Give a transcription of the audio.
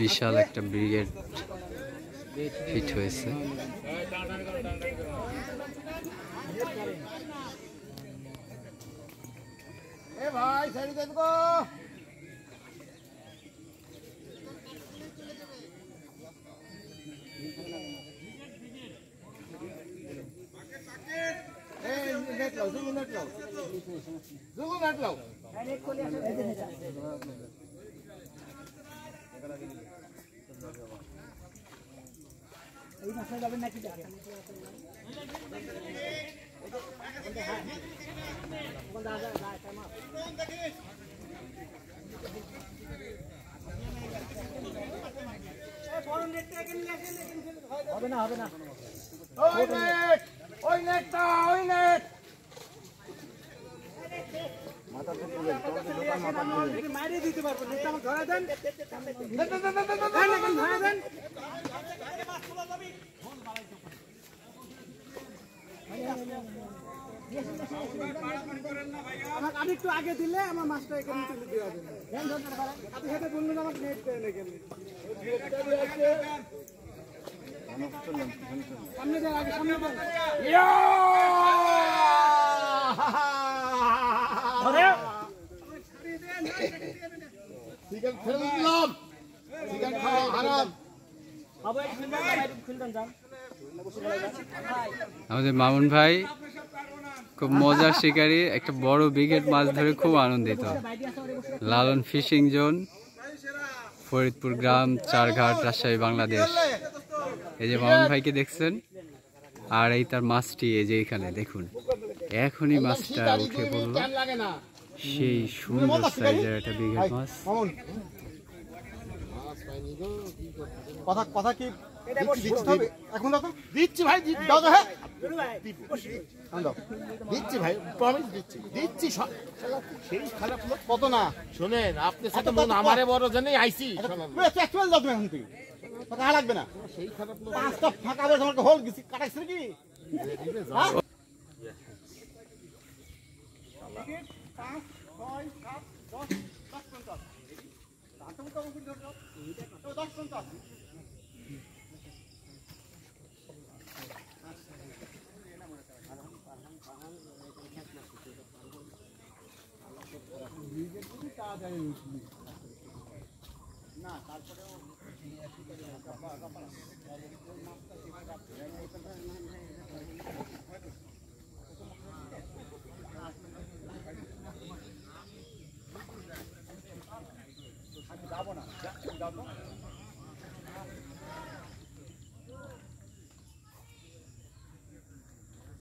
বিশাল একটা brigade hit হয়েছে। ভাই সাইড দেন গো। হবে না হবে না ওই নেটটা ওই নেট মাথাতে তুলে দোকান মাথা তুলে মাইরে দিতে পারবো নেটটা আমাকে ধরে দেন ধরে দেন আমাকে আমি একটু আগে দিলে আমার মাছটা এখানে তুলে দেওয়া যাবে আপনি সাথে বললেন আমাকে নেট দেন এখানে সামনে দেন আগে সামনে দেন চিকেন ফেলে দিলাম চিকেন খাওয়া হারাম আমাদের মামুন ভাই খুব মজার শিকারী, একটা বড় ব্রিগেড মাছ ধরে খুব আনন্দিত। লালন ফিশিং জোন, ফরিদপুর গ্রাম, চারঘাট, রাজশাহী, বাংলাদেশ। এই যে মামুন ভাইকে দেখছেন, আর এই তার মাছটি এই যে এখানে দেখুন, এখনই মাছটা উঠে পড়লো। সেই সুন্দর সাইজের একটা ব্রিগেড মাছ। কথা কথা কি এখন দিচ্ছি ভাই দাও তো হ্যাঁ দিচ্ছি ভাই প্রমিস দিচ্ছি দিচ্ছি সেই খারাপ লোক কত না শোনেন আপনি সাথে মন আমারে বড় জানি আইছি অ্যাকচুয়াল দাও এখন তুই টাকা লাগবে না সেই খারাপ লোক পাঁচটা ফাঁকা হবে তোমাকে হোল গেছি কাটাইছ কি হ্যাঁ 5 6 7 10 না তারপরেও যাবো না যাবো